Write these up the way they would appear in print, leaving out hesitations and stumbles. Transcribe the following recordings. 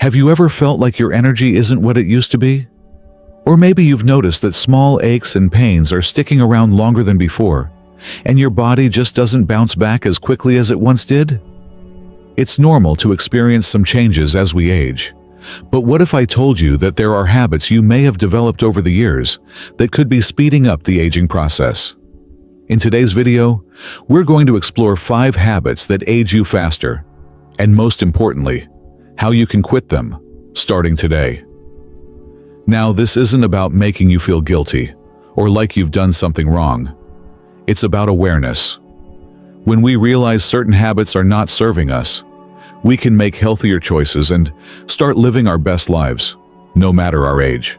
Have you ever felt like your energy isn't what it used to be? Or maybe you've noticed that small aches and pains are sticking around longer than before, and your body just doesn't bounce back as quickly as it once did? It's normal to experience some changes as we age. But what if I told you that there are habits you may have developed over the years that could be speeding up the aging process? In today's video, we're going to explore 5 habits that age you faster, and most importantly, how you can quit them, starting today. Now, this isn't about making you feel guilty or like you've done something wrong. It's about awareness. When we realize certain habits are not serving us, we can make healthier choices and start living our best lives, no matter our age.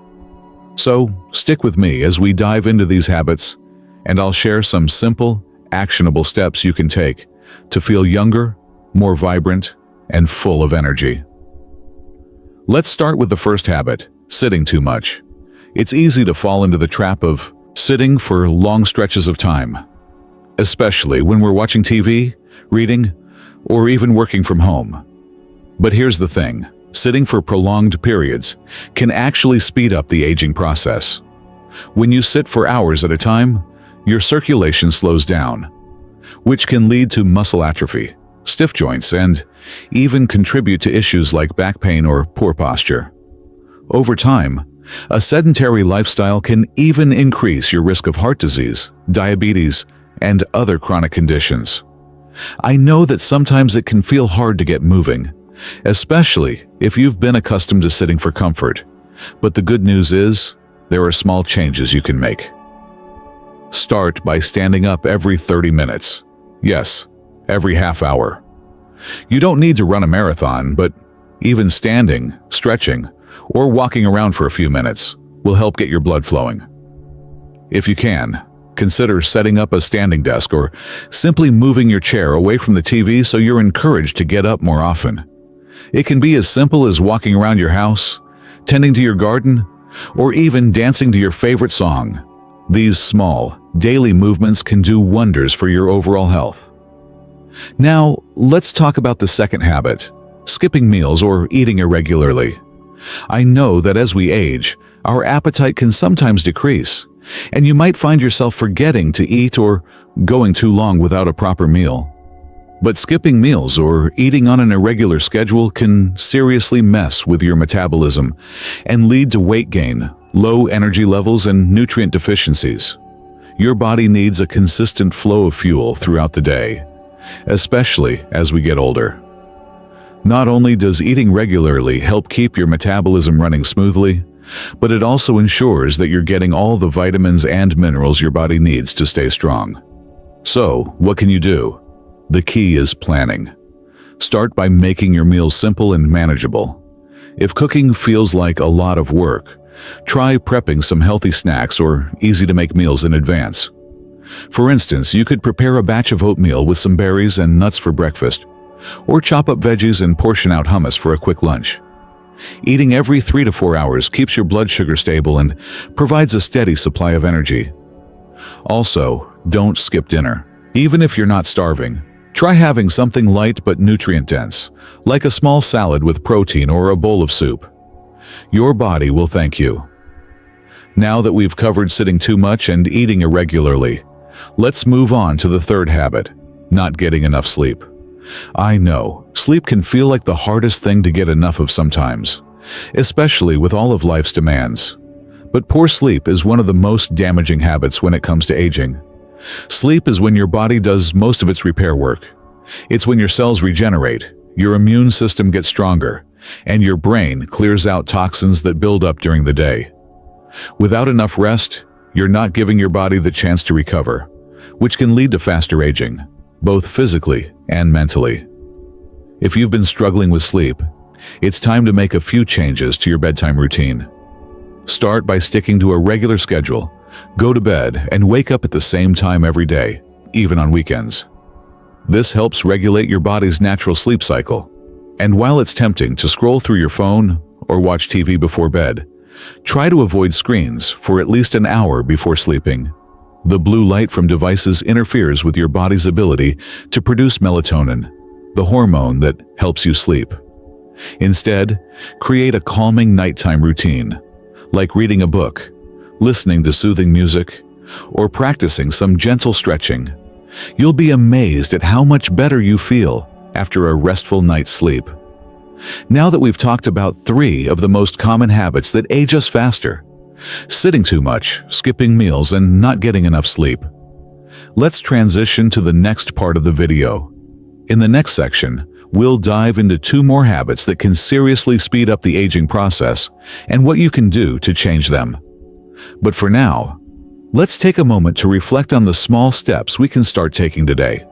So, stick with me as we dive into these habits, and I'll share some simple, actionable steps you can take to feel younger, more vibrant, and full of energy. Let's start with the first habit, sitting too much. It's easy to fall into the trap of sitting for long stretches of time, especially when we're watching TV, reading, or even working from home. But here's the thing, sitting for prolonged periods can actually speed up the aging process. When you sit for hours at a time, your circulation slows down, which can lead to muscle atrophy, stiff joints, and even contribute to issues like back pain or poor posture. Over time, a sedentary lifestyle can even increase your risk of heart disease, diabetes, and other chronic conditions. I know that sometimes it can feel hard to get moving, especially if you've been accustomed to sitting for comfort. But the good news is, there are small changes you can make. Start by standing up every 30 minutes. Yes, every half hour. You don't need to run a marathon, but even standing, stretching, or walking around for a few minutes will help get your blood flowing. If you can, consider setting up a standing desk or simply moving your chair away from the TV so you're encouraged to get up more often. It can be as simple as walking around your house, tending to your garden, or even dancing to your favorite song. These small, daily movements can do wonders for your overall health. Now, let's talk about the second habit, skipping meals or eating irregularly. I know that as we age, our appetite can sometimes decrease, and you might find yourself forgetting to eat or going too long without a proper meal. But skipping meals or eating on an irregular schedule can seriously mess with your metabolism and lead to weight gain, low energy levels, and nutrient deficiencies. Your body needs a consistent flow of fuel throughout the day, especially as we get older. Not only does eating regularly help keep your metabolism running smoothly, but it also ensures that you're getting all the vitamins and minerals your body needs to stay strong. So, what can you do? The key is planning. Start by making your meals simple and manageable. If cooking feels like a lot of work, try prepping some healthy snacks or easy-to-make meals in advance. For instance, you could prepare a batch of oatmeal with some berries and nuts for breakfast, or chop up veggies and portion out hummus for a quick lunch. Eating every 3 to 4 hours keeps your blood sugar stable and provides a steady supply of energy. Also, don't skip dinner. Even if you're not starving, try having something light but nutrient-dense, like a small salad with protein or a bowl of soup. Your body will thank you. Now that we've covered sitting too much and eating irregularly, let's move on to the third habit, not getting enough sleep. I know, sleep can feel like the hardest thing to get enough of sometimes, especially with all of life's demands. But poor sleep is one of the most damaging habits when it comes to aging. Sleep is when your body does most of its repair work. It's when your cells regenerate, your immune system gets stronger, and your brain clears out toxins that build up during the day. Without enough rest, you're not giving your body the chance to recover, which can lead to faster aging, both physically and mentally. If you've been struggling with sleep, it's time to make a few changes to your bedtime routine. Start by sticking to a regular schedule. Go to bed and wake up at the same time every day, even on weekends. This helps regulate your body's natural sleep cycle. And while it's tempting to scroll through your phone or watch TV before bed, try to avoid screens for at least an hour before sleeping. The blue light from devices interferes with your body's ability to produce melatonin, the hormone that helps you sleep. Instead, create a calming nighttime routine, like reading a book, listening to soothing music, or practicing some gentle stretching. You'll be amazed at how much better you feel after a restful night's sleep. Now that we've talked about 3 of the most common habits that age us faster: sitting too much, skipping meals, and not getting enough sleep, let's transition to the next part of the video. In the next section, we'll dive into 2 more habits that can seriously speed up the aging process and what you can do to change them. But for now, let's take a moment to reflect on the small steps we can start taking today.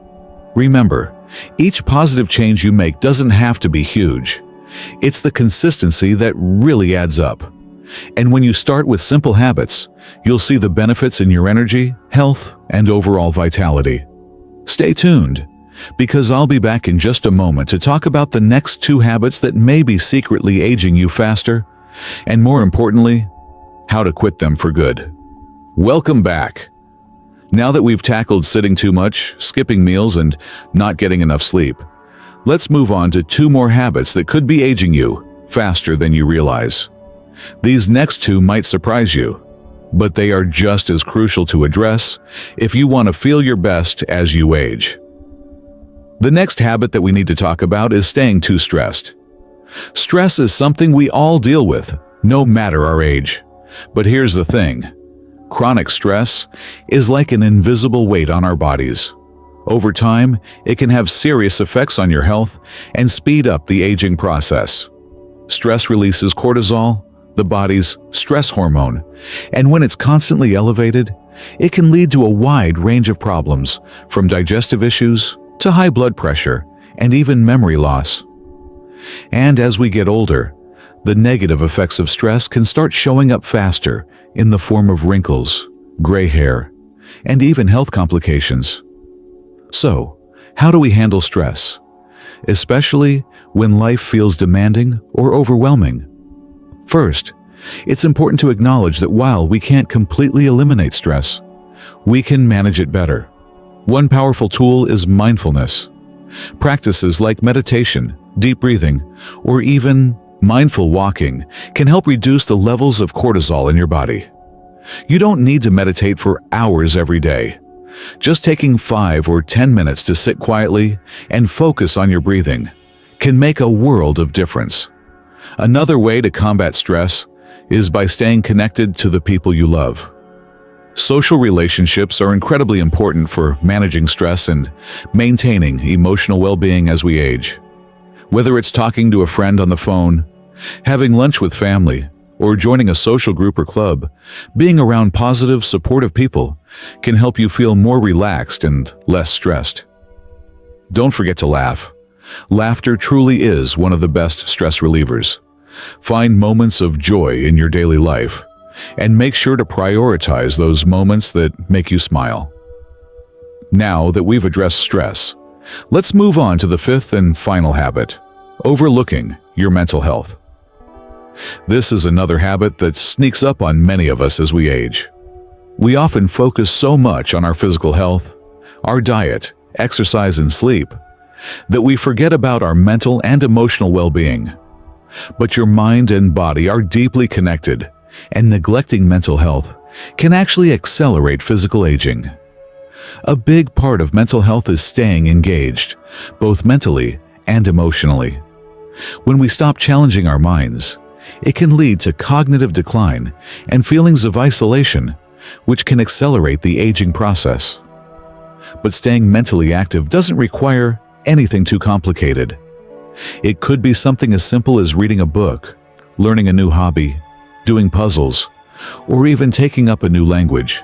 Remember, each positive change you make doesn't have to be huge. It's the consistency that really adds up. And when you start with simple habits, you'll see the benefits in your energy, health, and overall vitality. Stay tuned, because I'll be back in just a moment to talk about the next 2 habits that may be secretly aging you faster, and more importantly, how to quit them for good. Welcome back. Now that we've tackled sitting too much, skipping meals, and not getting enough sleep, let's move on to 2 more habits that could be aging you faster than you realize. These next 2 might surprise you, but they are just as crucial to address if you want to feel your best as you age. The next habit that we need to talk about is staying too stressed. Stress is something we all deal with, no matter our age. But here's the thing. Chronic stress is like an invisible weight on our bodies. Over time, it can have serious effects on your health and speed up the aging process. Stress releases cortisol, the body's stress hormone, and when it's constantly elevated, it can lead to a wide range of problems, from digestive issues to high blood pressure and even memory loss. And as we get older, the negative effects of stress can start showing up faster in the form of wrinkles, gray hair, and even health complications. So, how do we handle stress, especially when life feels demanding or overwhelming? First, it's important to acknowledge that while we can't completely eliminate stress, we can manage it better. One powerful tool is mindfulness. Practices like meditation, deep breathing, or even mindful walking can help reduce the levels of cortisol in your body. You don't need to meditate for hours every day. Just taking 5 or 10 minutes to sit quietly and focus on your breathing can make a world of difference. Another way to combat stress is by staying connected to the people you love. Social relationships are incredibly important for managing stress and maintaining emotional well-being as we age. Whether it's talking to a friend on the phone, having lunch with family, or joining a social group or club, being around positive, supportive people can help you feel more relaxed and less stressed. Don't forget to laugh. Laughter truly is one of the best stress relievers. Find moments of joy in your daily life, and make sure to prioritize those moments that make you smile. Now that we've addressed stress, let's move on to the 5th and final habit: overlooking your mental health. This is another habit that sneaks up on many of us as we age. We often focus so much on our physical health, our diet, exercise, and sleep, that we forget about our mental and emotional well-being. But your mind and body are deeply connected, and neglecting mental health can actually accelerate physical aging. A big part of mental health is staying engaged, both mentally and emotionally. When we stop challenging our minds, it can lead to cognitive decline and feelings of isolation, which can accelerate the aging process. But staying mentally active doesn't require anything too complicated. It could be something as simple as reading a book, learning a new hobby, doing puzzles, or even taking up a new language.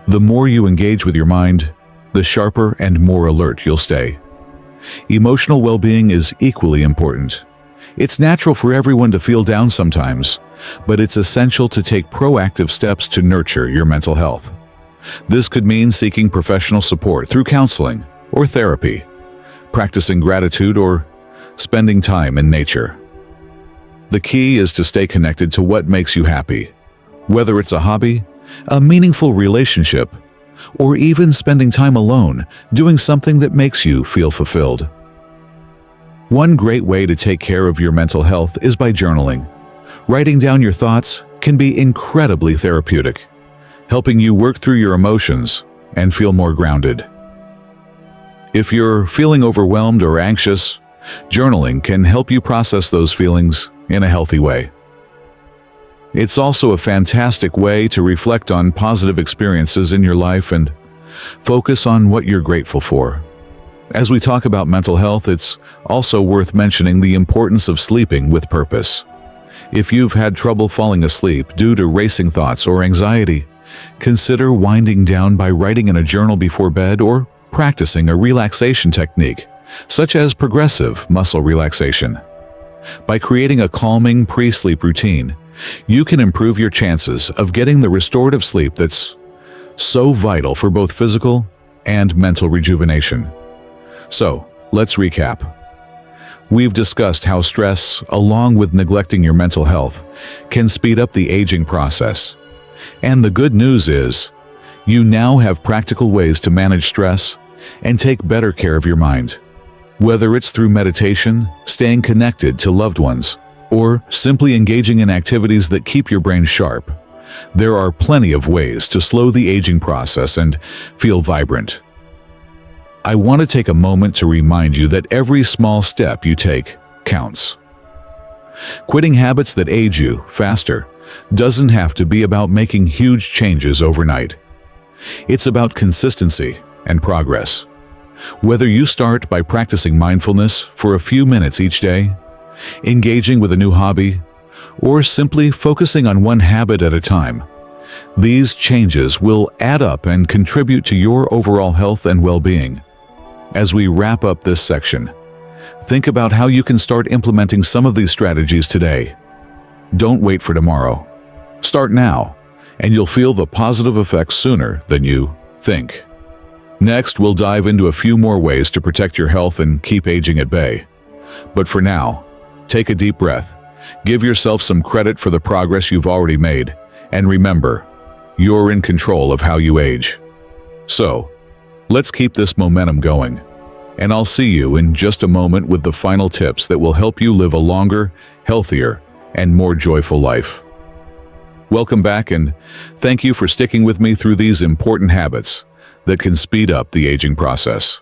The more you engage with your mind, the sharper and more alert you'll stay. Emotional well-being is equally important. It's natural for everyone to feel down sometimes, but it's essential to take proactive steps to nurture your mental health. This could mean seeking professional support through counseling or therapy, practicing gratitude, or spending time in nature. The key is to stay connected to what makes you happy, whether it's a hobby, a meaningful relationship, or even spending time alone doing something that makes you feel fulfilled. One great way to take care of your mental health is by journaling. Writing down your thoughts can be incredibly therapeutic, helping you work through your emotions and feel more grounded. If you're feeling overwhelmed or anxious, journaling can help you process those feelings in a healthy way. It's also a fantastic way to reflect on positive experiences in your life and focus on what you're grateful for. As we talk about mental health, it's also worth mentioning the importance of sleeping with purpose. If you've had trouble falling asleep due to racing thoughts or anxiety, consider winding down by writing in a journal before bed or practicing a relaxation technique, such as progressive muscle relaxation. By creating a calming pre-sleep routine, you can improve your chances of getting the restorative sleep that's so vital for both physical and mental rejuvenation. So, let's recap. We've discussed how stress, along with neglecting your mental health, can speed up the aging process. And the good news is, you now have practical ways to manage stress and take better care of your mind. Whether it's through meditation, staying connected to loved ones, or simply engaging in activities that keep your brain sharp, there are plenty of ways to slow the aging process and feel vibrant. I want to take a moment to remind you that every small step you take counts. Quitting habits that age you faster doesn't have to be about making huge changes overnight. It's about consistency and progress. Whether you start by practicing mindfulness for a few minutes each day, engaging with a new hobby, or simply focusing on one habit at a time, these changes will add up and contribute to your overall health and well-being. As we wrap up this section, think about how you can start implementing some of these strategies today. Don't wait for tomorrow. Start now, and you'll feel the positive effects sooner than you think. Next, we'll dive into a few more ways to protect your health and keep aging at bay. But for now, take a deep breath, give yourself some credit for the progress you've already made, and remember, you're in control of how you age. So, let's keep this momentum going, and I'll see you in just a moment with the final tips that will help you live a longer, healthier, and more joyful life. Welcome back, and thank you for sticking with me through these important habits that can speed up the aging process.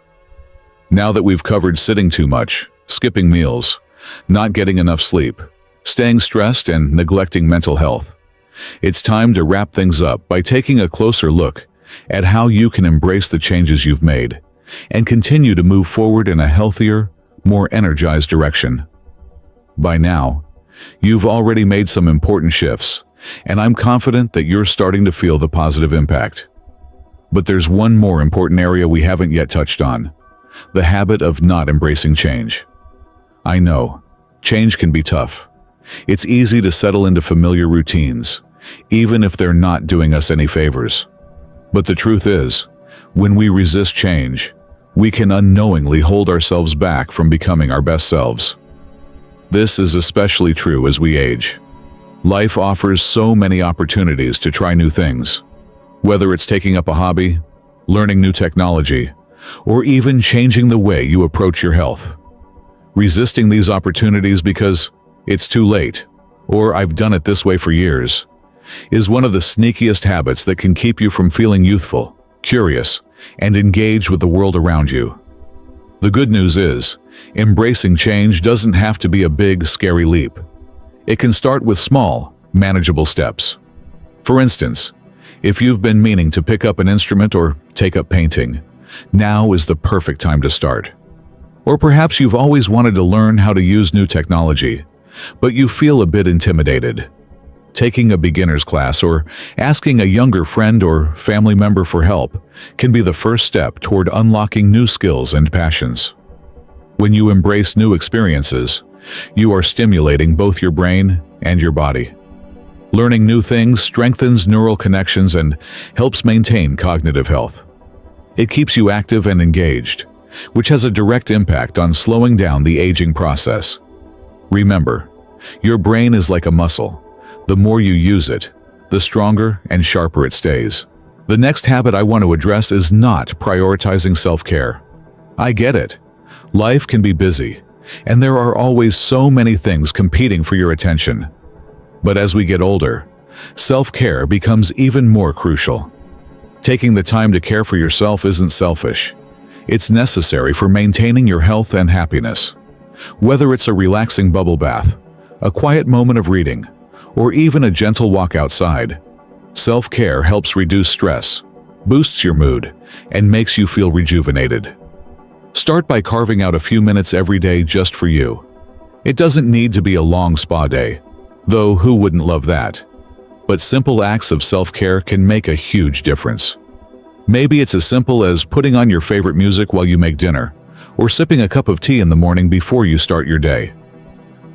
Now that we've covered sitting too much, skipping meals, not getting enough sleep, staying stressed, and neglecting mental health, it's time to wrap things up by taking a closer look at how you can embrace the changes you've made and continue to move forward in a healthier, more energized direction. By now, you've already made some important shifts, and I'm confident that you're starting to feel the positive impact. But there's one more important area we haven't yet touched on: the habit of not embracing change. I know, change can be tough. It's easy to settle into familiar routines, even if they're not doing us any favors. But the truth is, when we resist change, we can unknowingly hold ourselves back from becoming our best selves. This is especially true as we age. Life offers so many opportunities to try new things, whether it's taking up a hobby, learning new technology, or even changing the way you approach your health. Resisting these opportunities because it's too late, or I've done it this way for years, is one of the sneakiest habits that can keep you from feeling youthful, curious, and engaged with the world around you. The good news is, embracing change doesn't have to be a big, scary leap. It can start with small, manageable steps. For instance, if you've been meaning to pick up an instrument or take up painting, now is the perfect time to start. Or perhaps you've always wanted to learn how to use new technology, but you feel a bit intimidated. Taking a beginner's class or asking a younger friend or family member for help can be the first step toward unlocking new skills and passions. When you embrace new experiences, you are stimulating both your brain and your body. Learning new things strengthens neural connections and helps maintain cognitive health. It keeps you active and engaged, which has a direct impact on slowing down the aging process. Remember, your brain is like a muscle. The more you use it, the stronger and sharper it stays. The next habit I want to address is not prioritizing self-care. I get it. Life can be busy, and there are always so many things competing for your attention. But as we get older, self-care becomes even more crucial. Taking the time to care for yourself isn't selfish. It's necessary for maintaining your health and happiness. Whether it's a relaxing bubble bath, a quiet moment of reading, or even a gentle walk outside, self-care helps reduce stress, boosts your mood, and makes you feel rejuvenated. Start by carving out a few minutes every day just for you. It doesn't need to be a long spa day, though who wouldn't love that? But simple acts of self-care can make a huge difference. Maybe it's as simple as putting on your favorite music while you make dinner, or sipping a cup of tea in the morning before you start your day.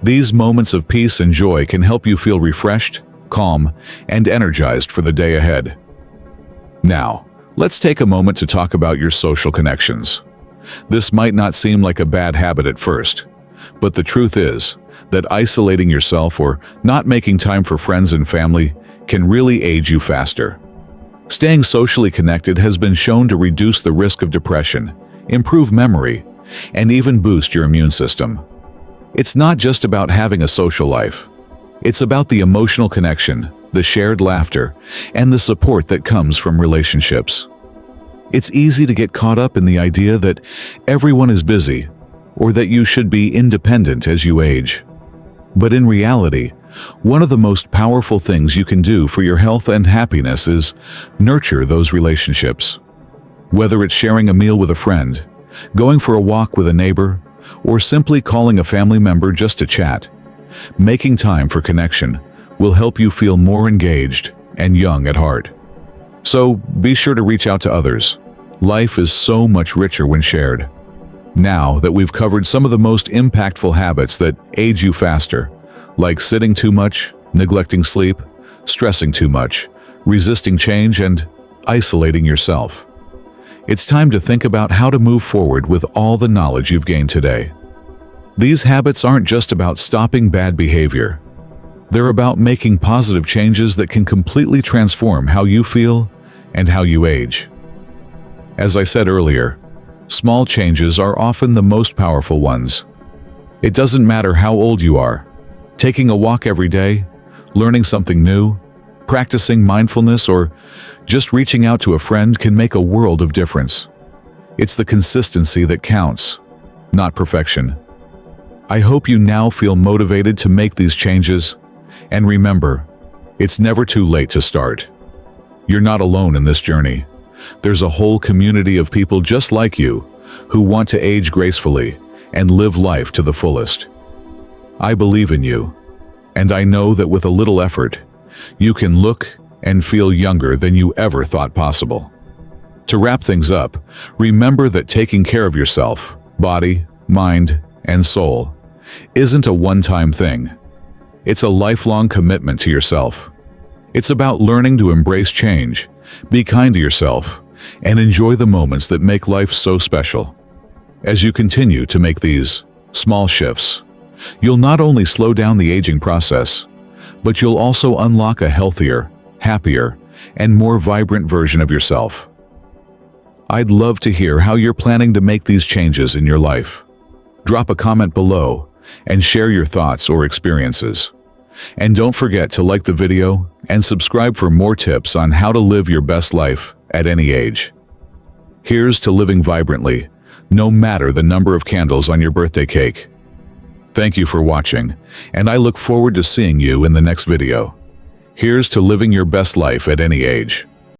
These moments of peace and joy can help you feel refreshed, calm, and energized for the day ahead. Now, let's take a moment to talk about your social connections. This might not seem like a bad habit at first, but the truth is that isolating yourself or not making time for friends and family can really age you faster. Staying socially connected has been shown to reduce the risk of depression, improve memory, and even boost your immune system. It's not just about having a social life. It's about the emotional connection, the shared laughter, and the support that comes from relationships. It's easy to get caught up in the idea that everyone is busy or that you should be independent as you age. But in reality, one of the most powerful things you can do for your health and happiness is nurture those relationships. Whether it's sharing a meal with a friend, going for a walk with a neighbor, or simply calling a family member just to chat, making time for connection will help you feel more engaged and young at heart. So be sure to reach out to others. Life is so much richer when shared. Now that we've covered some of the most impactful habits that age you faster, like sitting too much, neglecting sleep, stressing too much, resisting change, and isolating yourself, it's time to think about how to move forward with all the knowledge you've gained today. These habits aren't just about stopping bad behavior. They're about making positive changes that can completely transform how you feel and how you age. As I said earlier, small changes are often the most powerful ones. It doesn't matter how old you are. Taking a walk every day, learning something new, practicing mindfulness, or just reaching out to a friend can make a world of difference. It's the consistency that counts, not perfection. I hope you now feel motivated to make these changes. And remember, it's never too late to start. You're not alone in this journey. There's a whole community of people just like you who want to age gracefully and live life to the fullest. I believe in you, and I know that with a little effort, you can look and feel younger than you ever thought possible. To wrap things up, remember that taking care of yourself, body, mind, and soul, isn't a one-time thing. It's a lifelong commitment to yourself. It's about learning to embrace change, be kind to yourself, and enjoy the moments that make life so special. As you continue to make these small shifts, you'll not only slow down the aging process, but you'll also unlock a healthier, happier, and more vibrant version of yourself. I'd love to hear how you're planning to make these changes in your life. Drop a comment below and share your thoughts or experiences. And don't forget to like the video and subscribe for more tips on how to live your best life at any age. Here's to living vibrantly, no matter the number of candles on your birthday cake. Thank you for watching, and I look forward to seeing you in the next video. Here's to living your best life at any age.